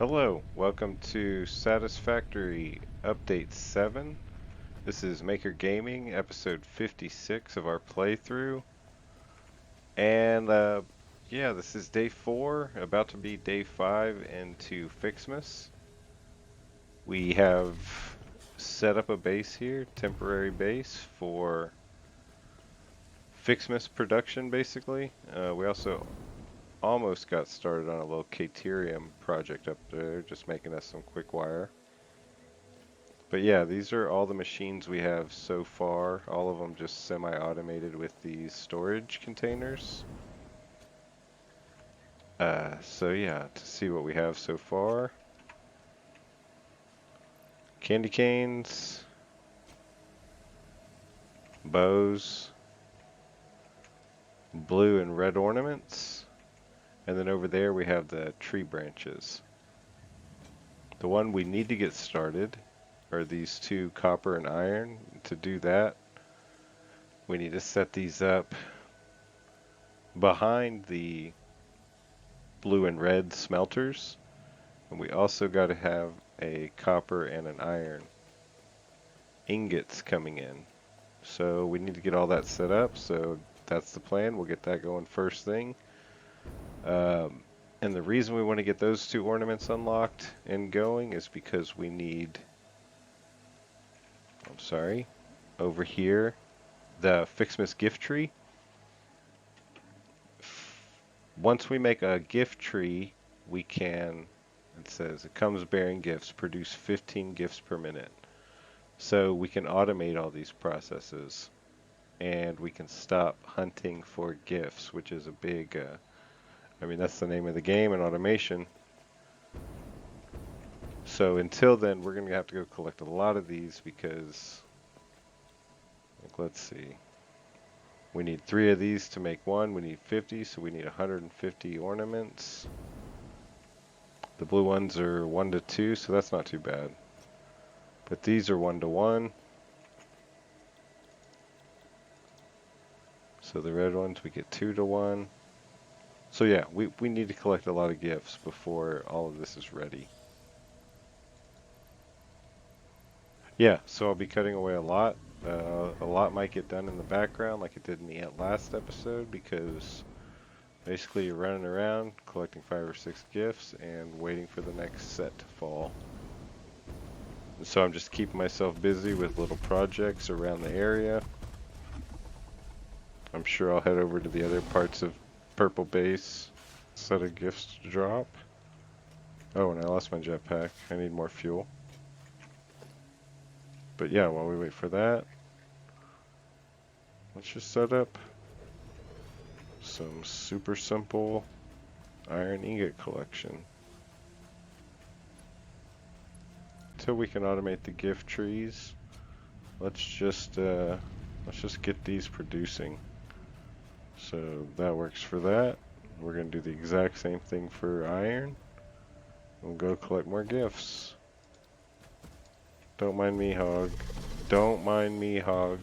Hello, welcome to Satisfactory Update 7. This is Maker Gaming, episode 56 of our playthrough. And yeah, this is day 4, about to be day 5 into Ficsmas. We have set up a base here, temporary base for Ficsmas production basically. We also almost got started on a little Caterium project up there, just making us some quick wire. But yeah, these are all the machines we have so far, all of them just semi-automated with these storage containers. So yeah, to see what we have so far. Candy canes, bows, blue and red ornaments, and then over there we have the tree branches. The one we need to get started are these two copper and iron. To do that, we need to set these up behind the blue and red smelters, and we also got to have a copper and an iron ingots coming in. So we need to get all that set up, so that's the plan. We'll get that going first thing. And the reason we want to get those two ornaments unlocked and going is because we need, over here, the Ficsmas gift tree. Once we make a gift tree, we can, it says, it comes bearing gifts, produce 15 gifts per minute. So we can automate all these processes, and we can stop hunting for gifts, which is a big, that's the name of the game in automation. So until then, we're going to have to go collect a lot of these because, let's see. We need 3 of these to make one. We need 50, so we need 150 ornaments. The blue ones are 1 to 2, so that's not too bad. But these are 1 to 1. So the red ones, we get 2 to 1. So yeah, we need to collect a lot of gifts before all of this is ready. Yeah, so I'll be cutting away a lot. A lot might get done in the background like it did in the last episode, because basically you're running around collecting 5 or 6 gifts and waiting for the next set to fall. And so I'm just keeping myself busy with little projects around the area. I'm sure I'll head over to the other parts of Purple Base, set of gifts to drop. Oh, and I lost my jetpack. I need more fuel. But yeah, while we wait for that, let's just set up some super simple iron ingot collection. Until we can automate the gift trees, let's just get these producing. So that works for that. We're gonna do the exact same thing for iron. We'll go collect more gifts. Don't mind me, Hog. Don't mind me, Hog.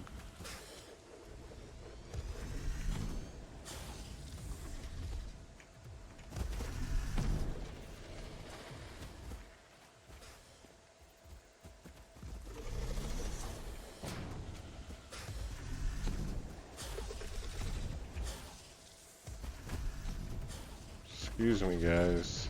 Excuse me, guys.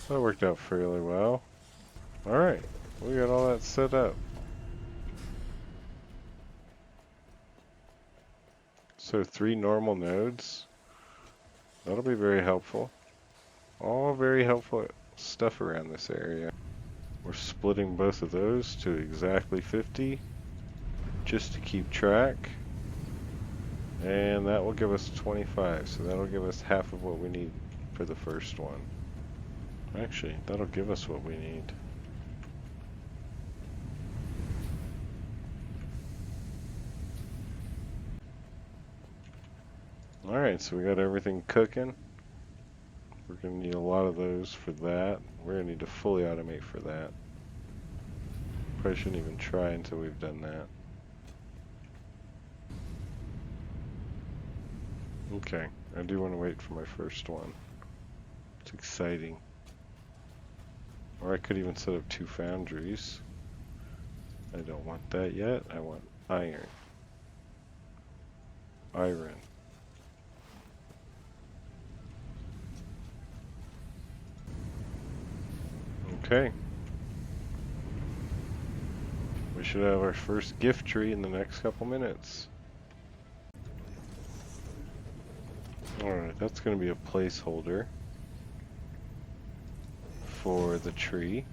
That worked out fairly well. Alright, we got all that set up. So 3 normal nodes. That'll be very helpful. All very helpful stuff around this area. We're splitting both of those to exactly 50, just to keep track. And that will give us 25, so that'll give us half of what we need for the first one. Actually, that'll give us what we need. Alright, so we got everything cooking. We're going to need a lot of those for that. We're going to need to fully automate for that. Probably shouldn't even try until we've done that. Okay, I do want to wait for my first one. It's exciting. Or I could even set up 2 foundries. I don't want that yet. I want iron. Iron. Okay. We should have our first gift tree in the next couple minutes. Alright, that's going to be a placeholder for the tree.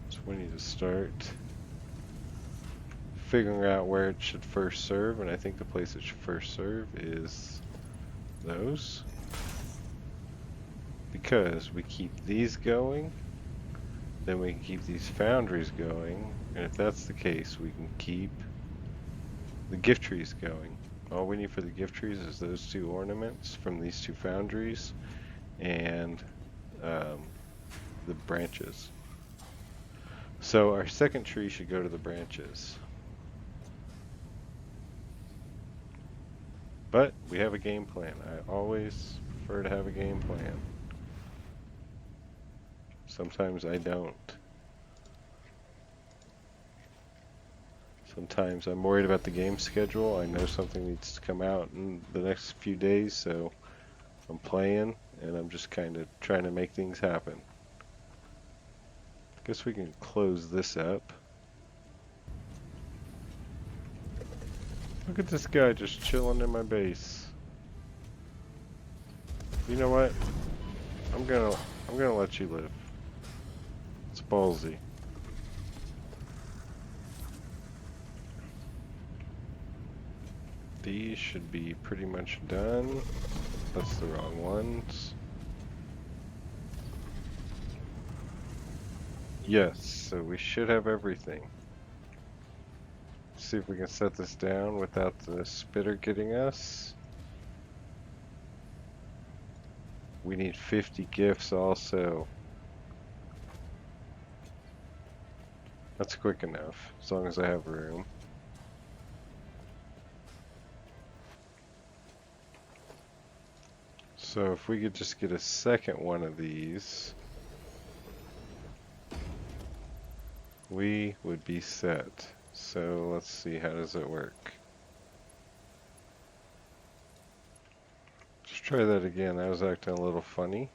So we need to start figuring out where it should first serve, and I think the place it should first serve is those. Because we keep these going, then we can keep these foundries going, and if that's the case, we can keep the gift trees going. All we need for the gift trees is those 2 ornaments from these 2 foundries and the branches. So our second tree should go to the branches. But we have a game plan. I always prefer to have a game plan. Sometimes I don't. Sometimes I'm worried about the game schedule. I know something needs to come out in the next few days, so I'm playing and I'm just kind of trying to make things happen. I guess we can close this up. Look at this guy just chilling in my base. You know what? I'm gonna let you live. It's ballsy. These should be pretty much done. That's the wrong ones. Yes, so we should have everything. See if we can set this down without the spitter getting us. We need 50 gifts also. That's quick enough, as long as I have room. So if we could just get a second one of these, we would be set. So let's see, how does it work? Let's try that again. That was acting a little funny.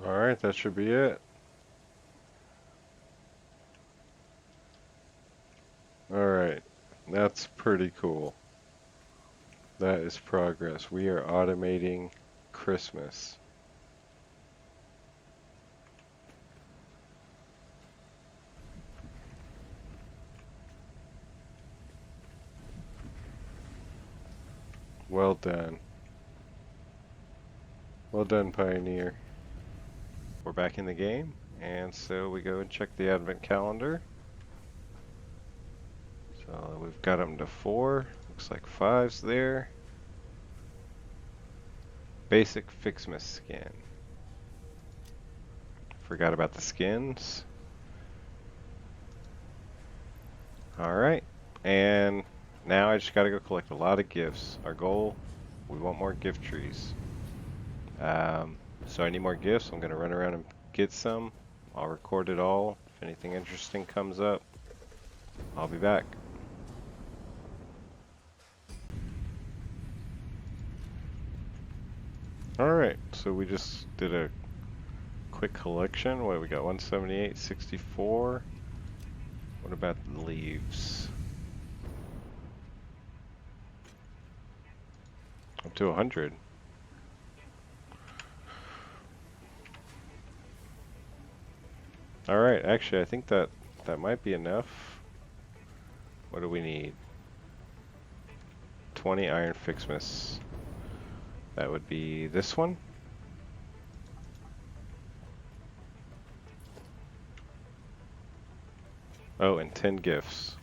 Alright, that should be it. Alright, that's pretty cool. That is progress. We are automating Christmas. Well done. Well done, Pioneer. We're back in the game, and so we go and check the advent calendar. So we've got them to 4. Looks like 5's there. Basic Ficsmas skin. Forgot about the skins. Alright, and now I just gotta go collect a lot of gifts. Our goal, we want more gift trees. So I need more gifts. I'm gonna run around and get some. I'll record it all. If anything interesting comes up, I'll be back. Alright, so we just did a quick collection. What we got? 178, 64. What about the leaves? Up to 100. Alright, actually I think that might be enough. What do we need? 20 iron Ficsmas. That would be this one. Oh, and 10 gifts.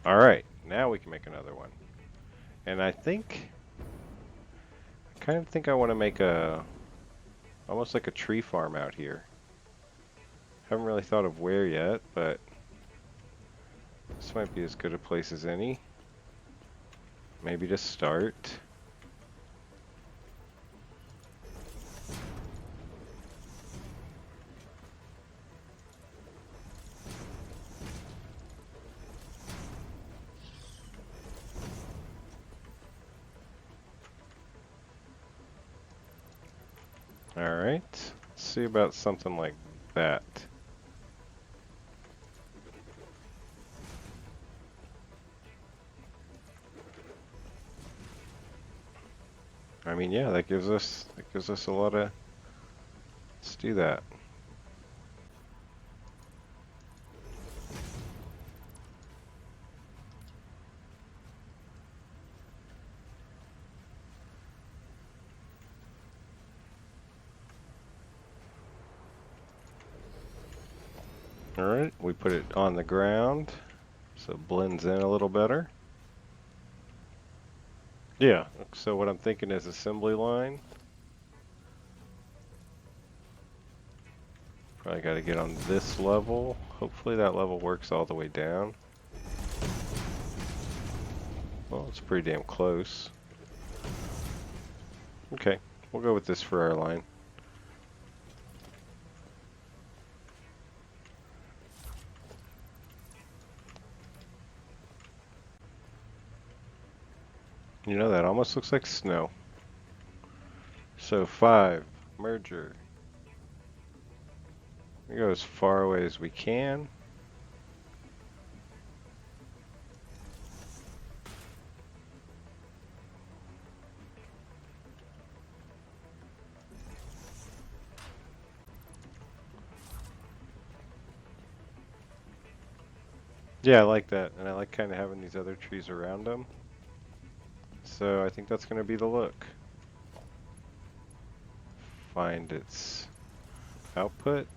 Alright, now we can make another one. And I kind of think I want to make almost like a tree farm out here. Haven't really thought of where yet, but this might be as good a place as any. Maybe to start. Alright, let's see about something like that. I mean, yeah, that gives us a lot of. Let's do that. Alright, we put it on the ground so it blends in a little better. Yeah, so what I'm thinking is assembly line. Probably got to get on this level. Hopefully that level works all the way down. Well, it's pretty damn close. Okay, we'll go with this for our line. You know, that almost looks like snow. So 5, merger. We go as far away as we can. Yeah, I like that, and I like kind of having these other trees around them. So I think that's going to be the look. Find its output.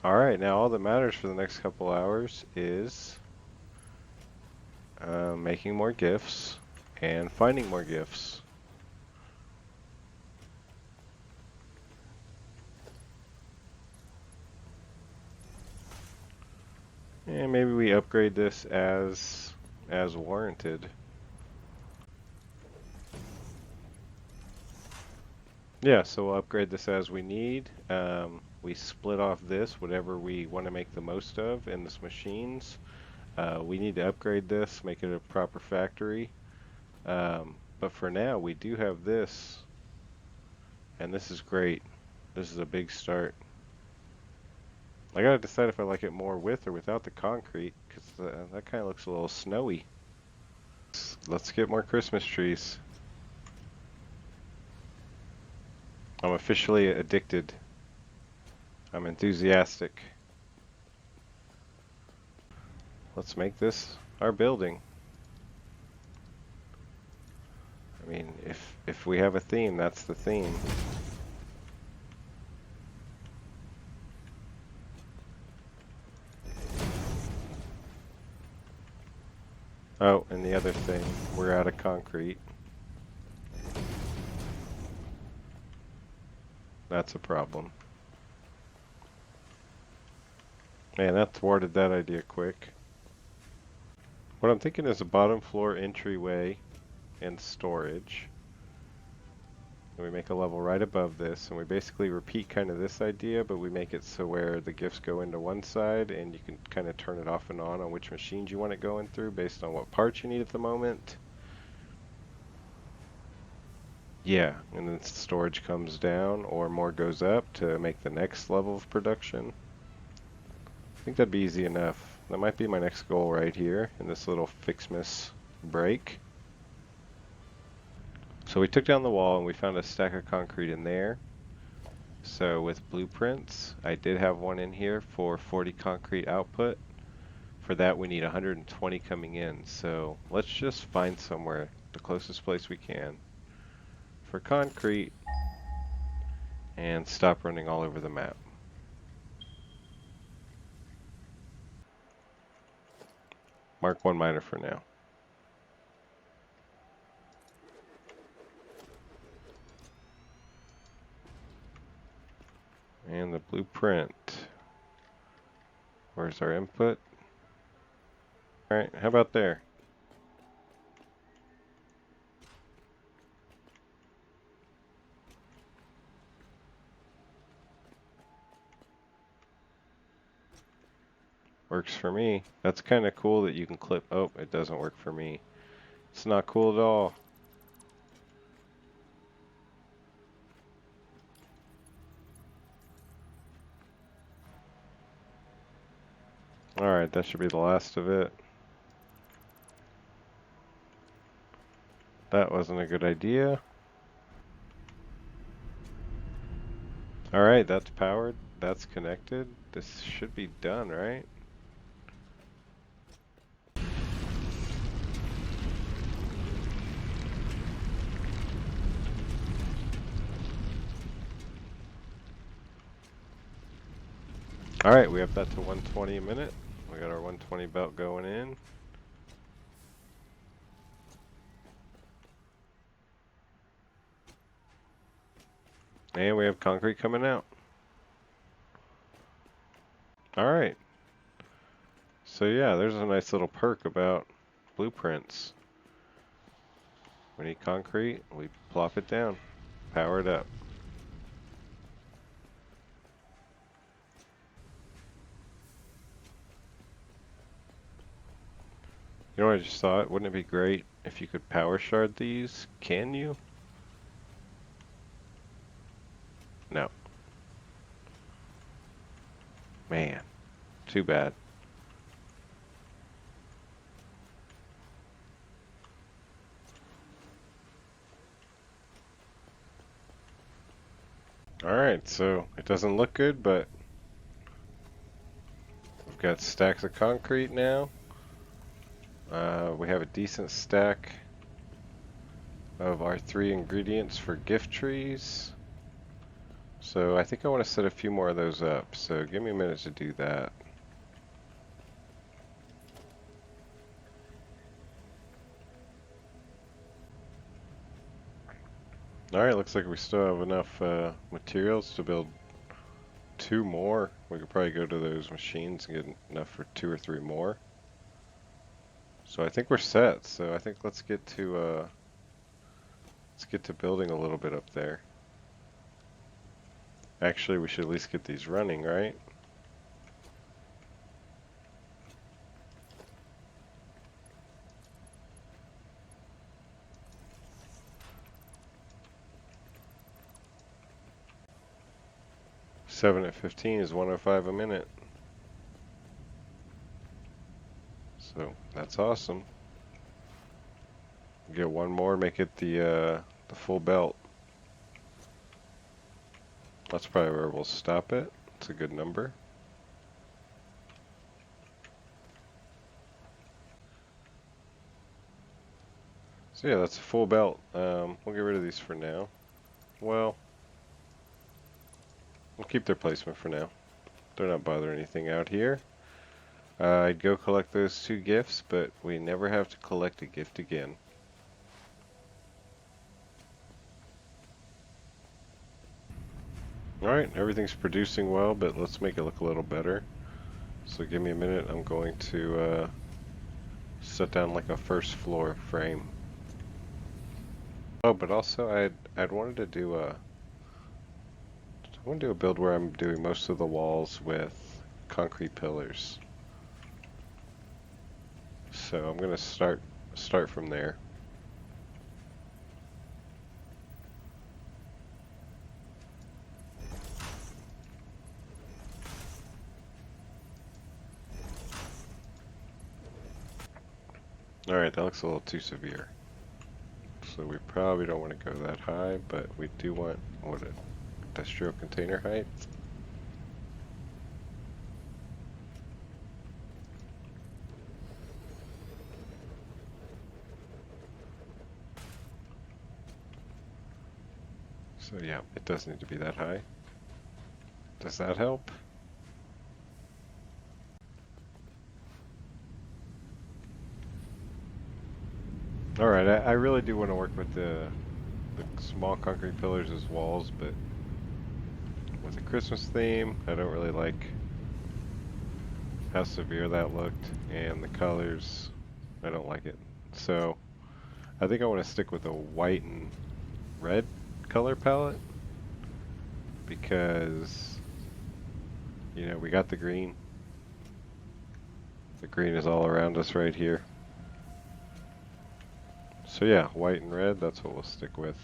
Alright, now all that matters for the next couple hours is making more gifts and finding more gifts. And maybe we upgrade this as warranted. Yeah, so we'll upgrade this as we need. We split off this, whatever we want to make the most of in this machines. We need to upgrade this, make it a proper factory. But for now, we do have this, and this is great. This is a big start. I gotta decide if I like it more with or without the concrete, because that kind of looks a little snowy. Let's get more Christmas trees. I'm officially addicted. I'm enthusiastic. Let's make this our building. I mean, if we have a theme, that's the theme. Oh, and the other thing, we're out of concrete. That's a problem. Man, that thwarted that idea quick. What I'm thinking is a bottom floor entryway and storage. And we make a level right above this, and we basically repeat kind of this idea, but we make it so where the gifts go into one side, and you can kind of turn it off and on which machines you want it going through based on what parts you need at the moment. Yeah, and then storage comes down or more goes up to make the next level of production. I think that'd be easy enough. That might be my next goal right here in this little Ficsmas break. So we took down the wall and we found a stack of concrete in there. So with blueprints, I did have one in here for 40 concrete output. For that we need 120 coming in. So let's just find somewhere, the closest place we can, for concrete and stop running all over the map. Mark one miner for now. And the blueprint. Where's our input? Alright, how about there? Works for me. That's kind of cool that you can clip. Oh, it doesn't work for me. It's not cool at all. Alright, that should be the last of it. That wasn't a good idea. Alright, that's powered. That's connected. This should be done, right? Alright, we have that to 120 a minute. We got our 120 belt going in. And we have concrete coming out. Alright. So yeah, there's a nice little perk about blueprints. We need concrete, we plop it down, power it up. You know what I just thought? Wouldn't it be great if you could power shard these? Can you? No. Man, too bad. Alright, so it doesn't look good, but we've got stacks of concrete now. We have a decent stack of our 3 ingredients for gift trees. So I think I want to set a few more of those up, so give me a minute to do that. Alright, looks like we still have enough materials to build 2 more. We could probably go to those machines and get enough for 2 or 3 more. So I think we're set. So I think let's get to building a little bit up there. Actually, we should at least get these running, right? Seven at 15 is 105 a minute. So that's awesome. Get one more, make it the full belt. That's probably where we'll stop it. It's a good number. So yeah, that's a full belt. We'll get rid of these for now. Well, we'll keep their placement for now. They're not bothering anything out here. I'd go collect those 2 gifts, but we never have to collect a gift again. Alright, everything's producing well, but let's make it look a little better. So give me a minute, I'm going to set down like a first floor frame. Oh, but also I'd wanted to do a build where I'm doing most of the walls with concrete pillars. So I'm gonna start from there. Alright, that looks a little too severe. So we probably don't want to go that high, but we do want, what, an industrial container height. So yeah, it does need to be that high. Does that help? Alright, I really do want to work with the small concrete pillars as walls, but with a Christmas theme, I don't really like how severe that looked, and the colors, I don't like it. So I think I want to stick with a white and red color palette, because, you know, we got the green. The green is all around us right here. So yeah, white and red, that's what we'll stick with.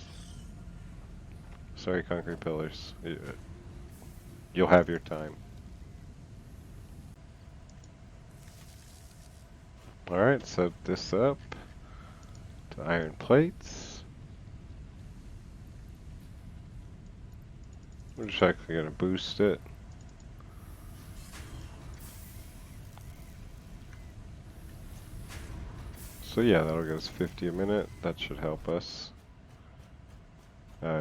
Sorry, concrete pillars. You'll have your time. Alright, set this up to iron plates. We're just actually going to boost it. So yeah, that'll get us 50 a minute. That should help us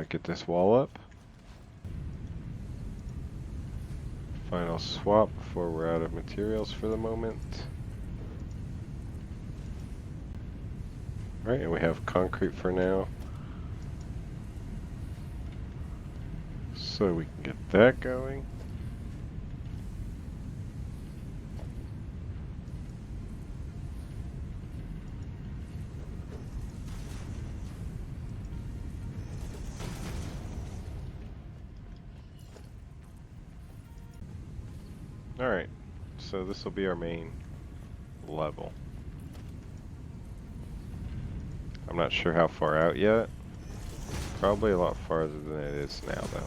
get this wall up. Final swap before we're out of materials for the moment. Alright, and we have concrete for now. So we can get that going. Alright, so this will be our main level. I'm not sure how far out yet. Probably a lot farther than it is now, though.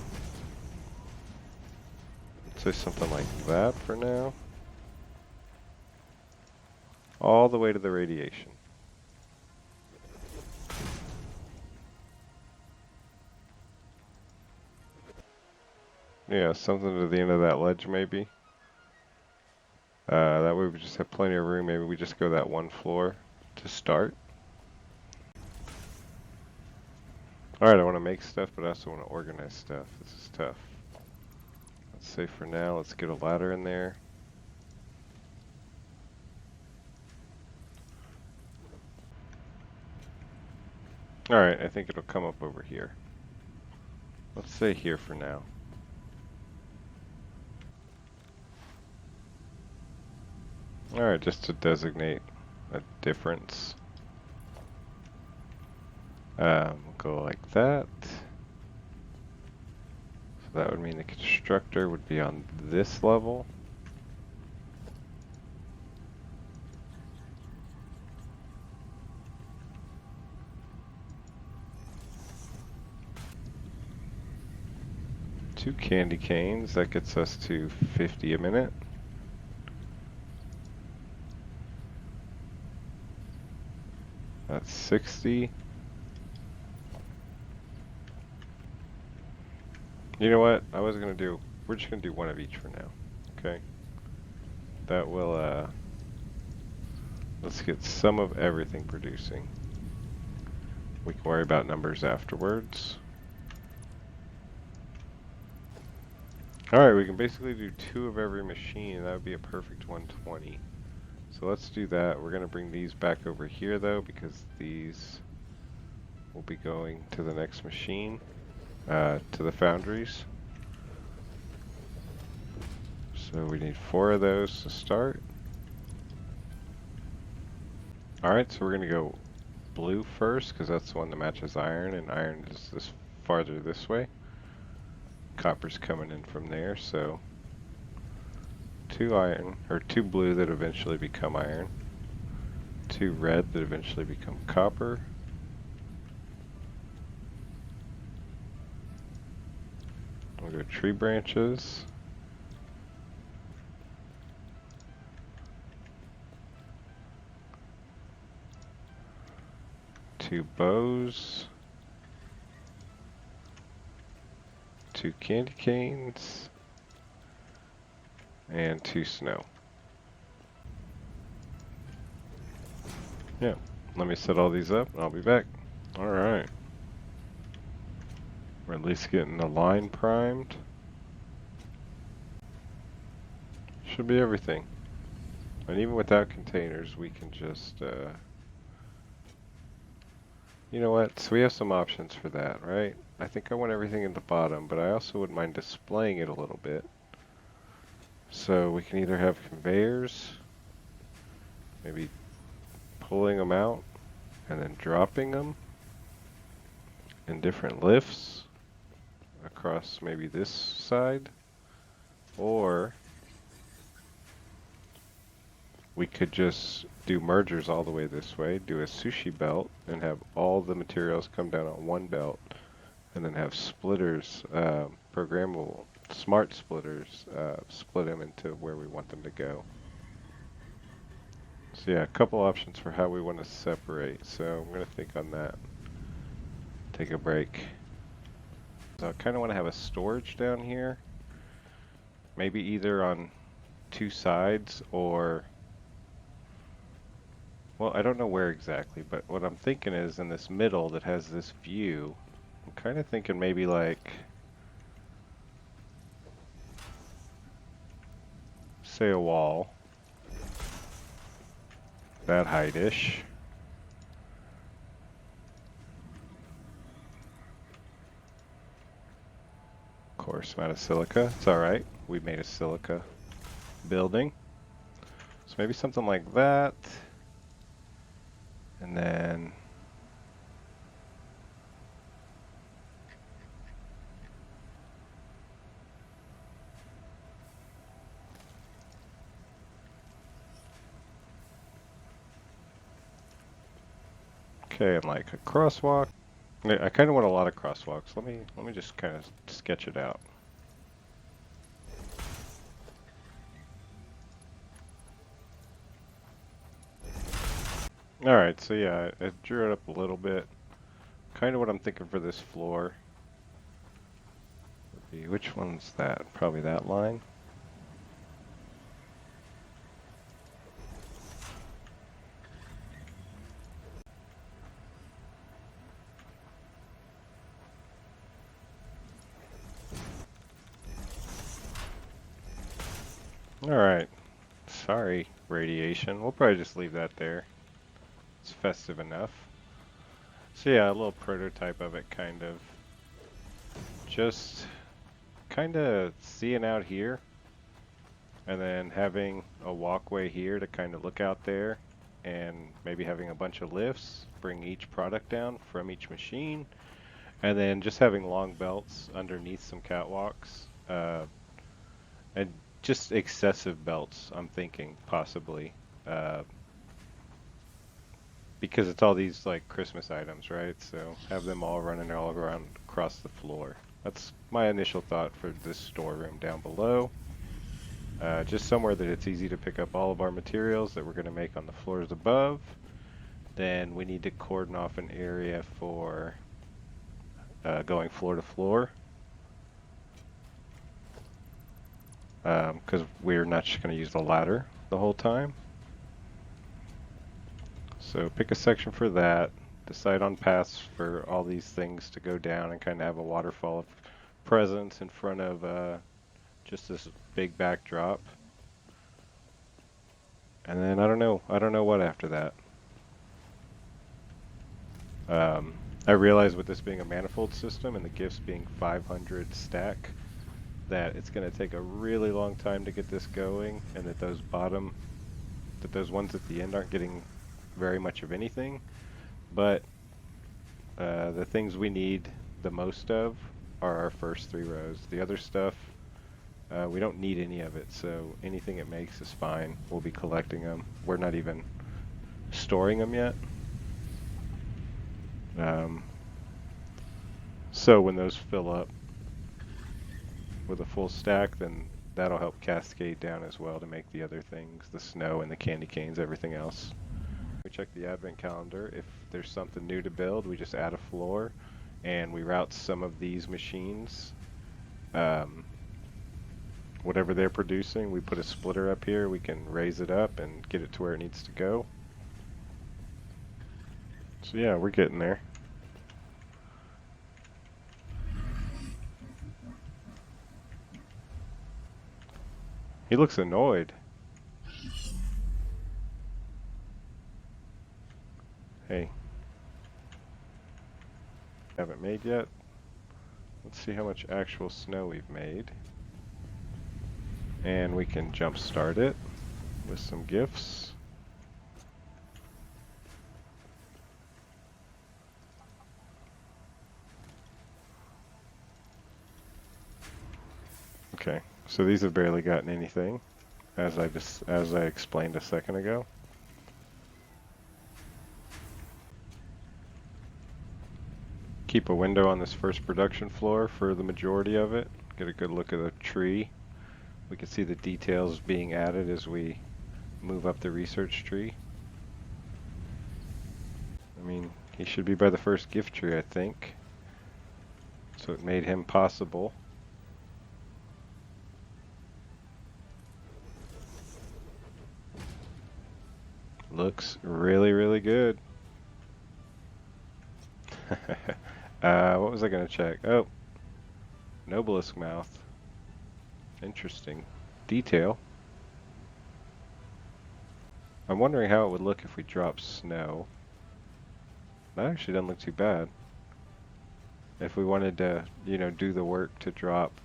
Let's say something like that for now. All the way to the radiation. Yeah, something to the end of that ledge, maybe. That way we just have plenty of room. Maybe we just go that one floor to start. Alright, I want to make stuff, but I also want to organize stuff. This is tough. Let's say for now, let's get a ladder in there. Alright, I think it'll come up over here. Let's say here for now. Alright, just to designate a difference. We'll go like that. So that would mean the constructor would be on this level. Two candy canes, that gets us to 50 a minute. That's 60. You know what? We're just gonna do one of each for now. Okay? That will, let's get some of everything producing. We can worry about numbers afterwards. Alright, we can basically do 2 of every machine. That would be a perfect 120. So let's do that. We're going to bring these back over here, though, because these will be going to the next machine, to the foundries. So we need 4 of those to start. Alright, so we're going to go blue first, because that's the one that matches iron, and iron is this farther this way. Copper's coming in from there, so 2 iron, or 2 blue that eventually become iron, 2 red that eventually become copper. We'll go tree branches. 2 bows, 2 candy canes, and 2 snow. Yeah, let me set all these up and I'll be back. Alright. We're at least getting the line primed. Should be everything. And even without containers, we can just, you know what? So we have some options for that, right? I think I want everything in the bottom, but I also wouldn't mind displaying it a little bit. So we can either have conveyors, maybe pulling them out and then dropping them in different lifts across maybe this side, or we could just do mergers all the way this way, do a sushi belt and have all the materials come down on one belt, and then have splitters, programmable smart splitters, split them into where we want them to go. So yeah, a couple options for how we want to separate. So I'm going to think on that. Take a break. So I kind of want to have a storage down here. Maybe either on 2 sides or... Well, I don't know where exactly, but what I'm thinking is in this middle that has this view, I'm kind of thinking maybe like... say a wall. That height-ish. Of course, I'm out of silica. It's alright. We made a silica building. So maybe something like that. And then... okay, and like a crosswalk. I kind of want a lot of crosswalks. Let me just kind of sketch it out. Alright, so yeah, I drew it up a little bit. Kind of what I'm thinking for this floor would be, which one's that? Probably that line. Alright. Sorry, radiation. We'll probably just leave that there. It's festive enough. So yeah, a little prototype of it, kind of. Just kind of seeing out here. And then having a walkway here to kind of look out there. And maybe having a bunch of lifts, bring each product down from each machine. And then just having long belts underneath some catwalks. And just excessive belts, I'm thinking, possibly. Because it's all these like Christmas items, right? So have them all running all around across the floor. That's my initial thought for this storeroom down below. Just somewhere that it's easy to pick up all of our materials that we're going to make on the floors above. Then we need to cordon off an area for going floor to floor. Because we're not just going to use the ladder the whole time. So pick a section for that, decide on paths for all these things to go down and kind of have a waterfall of presence in front of just this big backdrop. And then I don't know what after that. I realize with this being a manifold system and the gifts being 500 stack, that it's going to take a really long time to get this going, and that those ones at the end aren't getting very much of anything. But the things we need the most of are our first 3 rows. The other stuff, we don't need any of it, so anything it makes is fine. We'll be collecting them. We're not even storing them yet. So when those fill up with a full stack, then that'll help cascade down as well to make the other things, the snow and the candy canes, everything else. We check the advent calendar. If there's something new to build, we just add a floor, and we route some of these machines. Whatever they're producing, we put a splitter up here. We can raise it up and get it to where it needs to go. So yeah, we're getting there. He looks annoyed. Hey. Haven't made yet. Let's see how much actual snow we've made. And we can jump start it with some gifts. Okay, so these have barely gotten anything, as I explained a second ago. Keep a window on this first production floor for the majority of it. Get a good look at the tree. We can see the details being added as we move up the research tree. I mean, he should be by the first gift tree, I think. So it made him possible. Looks really, really good. What was I gonna check? Oh, Noblisk mouth. Interesting detail. I'm wondering how it would look if we dropped snow. That actually doesn't look too bad. If we wanted to, you know, do the work to drop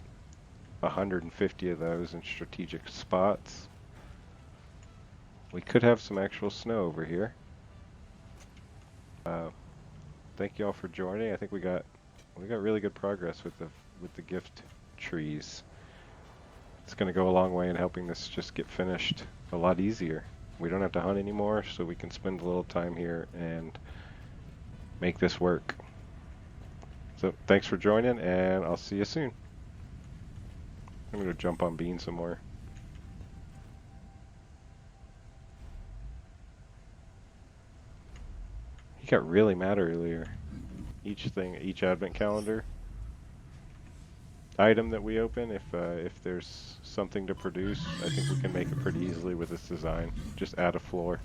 150 of those in strategic spots, we could have some actual snow over here. Thank you all for joining. I think we got really good progress with the gift trees. It's going to go a long way in helping this just get finished a lot easier. We don't have to hunt anymore, so we can spend a little time here and make this work. So thanks for joining, and I'll see you soon. I'm going to jump on Bean some more. He got really mad earlier. Each advent calendar item that we open, if there's something to produce, I think we can make it pretty easily with this design. Just add a floor.